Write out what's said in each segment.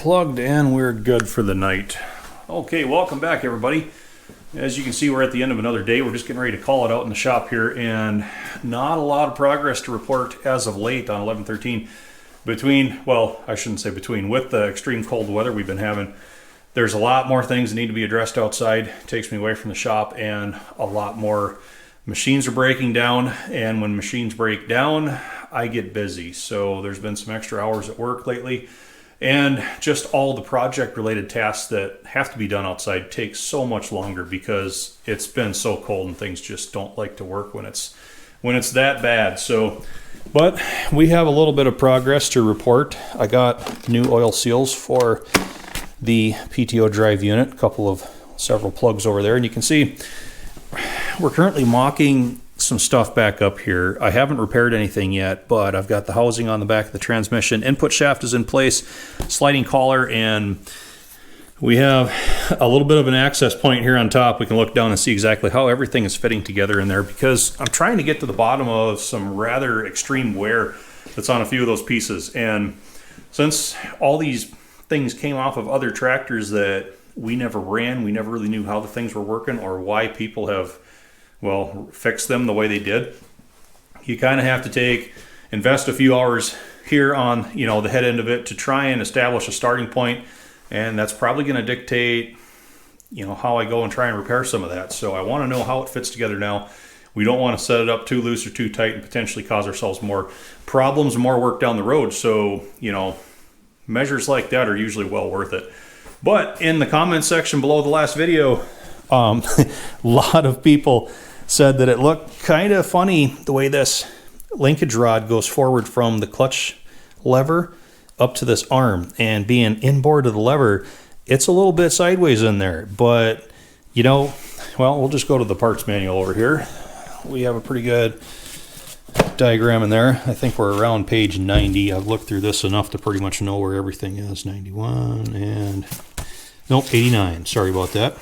unplugged and we're good for the night. Okay, welcome back everybody. As you can see, we're at the end of another day. We're just getting ready to call it out in the shop here, and not a lot of progress to report as of late on 1113. With the extreme cold weather we've been having, there's a lot more things that need to be addressed outside. It takes me away from the shop, and a lot more machines are breaking down, and when machines break down, I get busy. So there's been some extra hours at work lately, and just all the project related tasks that have to be done outside take so much longer because it's been so cold and things just don't like to work when it's that bad. So, but we have a little bit of progress to report. I got new oil seals for the PTO drive unit, several plugs over there, and you can see we're currently mocking some stuff back up here. I haven't repaired anything yet, but I've got the housing on the back of the transmission. Input shaft is in place, sliding collar, and we have a little bit of an access point here on top. We can look down and see exactly how everything is fitting together in there, because I'm trying to get to the bottom of some rather extreme wear that's on a few of those pieces. And since all these things came off of other tractors that we never ran, we never really knew how the things were working or why people have fix them the way they did. You kind of have to invest a few hours here on, the head end of it to try and establish a starting point, and that's probably going to dictate, how I go and try and repair some of that. So I want to know how it fits together now. We don't want to set it up too loose or too tight and potentially cause ourselves more problems, more work down the road. So, measures like that are usually well worth it. But in the comment section below the last video, a lot of people said that it looked kind of funny the way this linkage rod goes forward from the clutch lever up to this arm, and being inboard of the lever, it's a little bit sideways in there. But we'll just go to the parts manual over here. We have a pretty good diagram in there. I think we're around page 90. I've looked through this enough to pretty much know where everything is. 91 and 89. Sorry about that.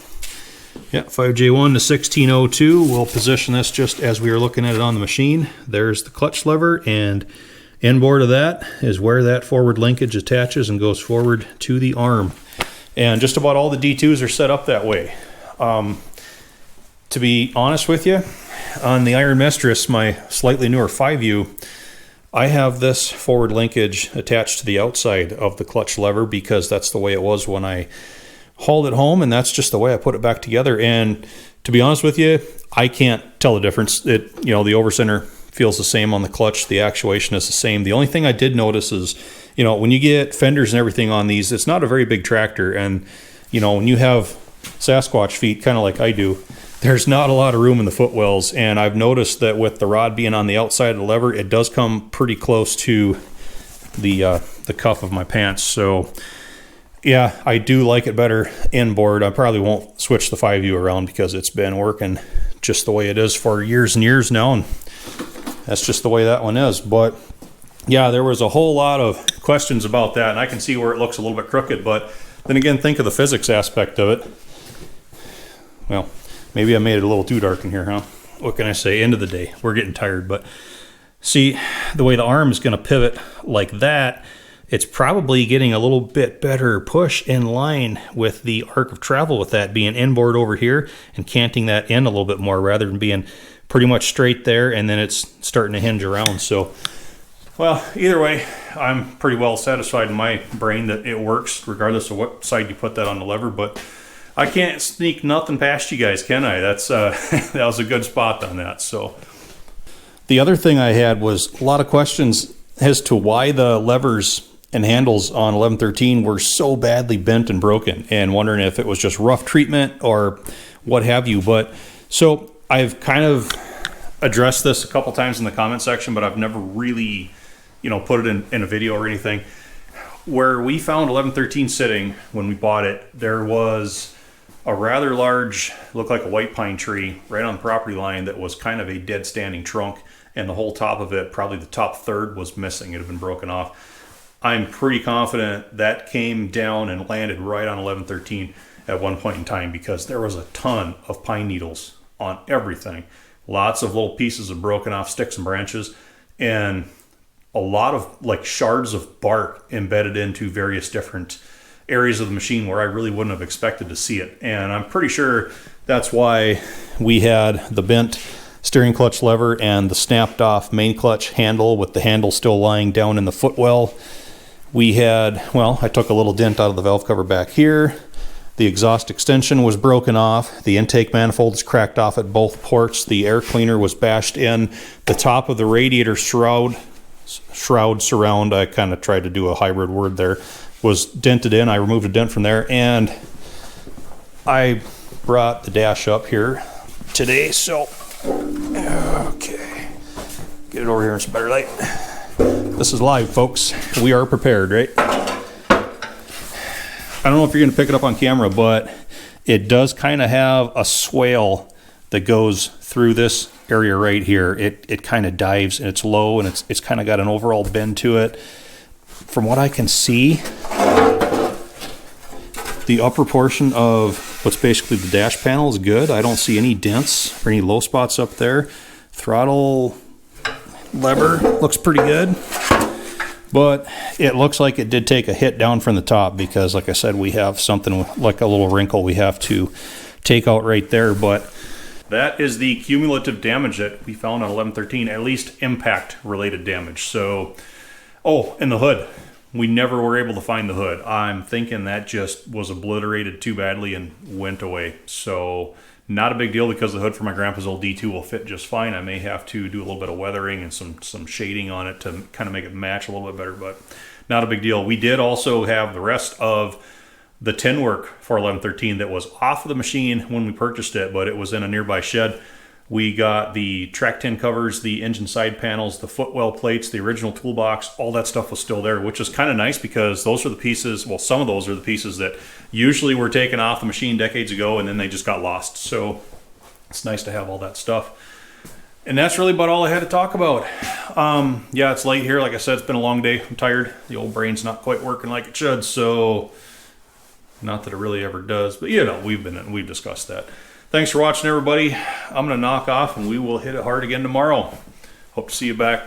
Yeah, 5J1 to 1602. We'll position this just as we are looking at it on the machine. There's the clutch lever, and inboard of that is where that forward linkage attaches and goes forward to the arm. And just about all the D2s are set up that way. To be honest with you, on the Iron Mistress, my slightly newer 5U, I have this forward linkage attached to the outside of the clutch lever because that's the way it was when I hauled it home, and that's just the way I put it back together. And to be honest with you, I can't tell the difference. The over-center feels the same on the clutch. The actuation is the same. The only thing I did notice is, when you get fenders and everything on these, it's not a very big tractor. And, when you have Sasquatch feet, kind of like I do, there's not a lot of room in the footwells. And I've noticed that with the rod being on the outside of the lever, it does come pretty close to the cuff of my pants. So yeah, I do like it better inboard. I probably won't switch the 5U around because it's been working just the way it is for years and years now, and that's just the way that one is. But yeah, there was a whole lot of questions about that, and I can see where it looks a little bit crooked, but then again, think of the physics aspect of it. Well, maybe I made it a little too dark in here, huh? What can I say? End of the day, we're getting tired. But see, the way the arm is going to pivot like that, it's probably getting a little bit better push in line with the arc of travel, with that being inboard over here and canting that in a little bit more rather than being pretty much straight there and then it's starting to hinge around. So, well, either way, I'm pretty well satisfied in my brain that it works regardless of what side you put that on the lever. But I can't sneak nothing past you guys, can I? That's that was a good spot on that. So the other thing I had was a lot of questions as to why the levers and handles on 1113 were so badly bent and broken, and wondering if it was just rough treatment or what have you. But so I've kind of addressed this a couple times in the comment section, but I've never really, put it in a video or anything. Where we found 1113 sitting when we bought it, there was a rather large, looked like a white pine tree right on the property line that was kind of a dead standing trunk, and the whole top of it, probably the top third, was missing. It had been broken off. I'm pretty confident that came down and landed right on 1113 at one point in time, because there was a ton of pine needles on everything. Lots of little pieces of broken off sticks and branches, and a lot of like shards of bark embedded into various different areas of the machine where I really wouldn't have expected to see it. And I'm pretty sure that's why we had the bent steering clutch lever and the snapped off main clutch handle with the handle still lying down in the footwell. We had, well, I took a little dent out of the valve cover back here. The exhaust extension was broken off. The intake manifold is cracked off at both ports. The air cleaner was bashed in. The top of the radiator surround, I kind of tried to do a hybrid word there, was dented in. I removed a dent from there, and I brought the dash up here today, so okay, get it over here in some better light. This is live, folks. We are prepared, right? I don't know if you're going to pick it up on camera, but it does kind of have a swale that goes through this area right here. It kind of dives, and it's low, and it's kind of got an overall bend to it. From what I can see, the upper portion of what's basically the dash panel is good. I don't see any dents or any low spots up there. Throttle lever looks pretty good. But it looks like it did take a hit down from the top because, like I said, we have something like a little wrinkle we have to take out right there. But that is the cumulative damage that we found on 1113, at least impact-related damage. So, oh, and the hood. We never were able to find the hood. I'm thinking that just was obliterated too badly and went away. So, not a big deal because the hood for my grandpa's old D2 will fit just fine. I may have to do a little bit of weathering and some shading on it to kind of make it match a little bit better, but not a big deal. We did also have the rest of the tin work for 1113 that was off of the machine when we purchased it, but it was in a nearby shed. We got the track tin covers, the engine side panels, the footwell plates, the original toolbox, all that stuff was still there, which is kind of nice because those are the pieces, well, some of those are the pieces that usually were taken off the machine decades ago and then they just got lost. So it's nice to have all that stuff. And that's really about all I had to talk about. Yeah, it's late here. Like I said, it's been a long day. I'm tired. The old brain's not quite working like it should. So not that it really ever does, but you know, we've discussed that. Thanks for watching, everybody. I'm going to knock off and we will hit it hard again tomorrow. Hope to see you back.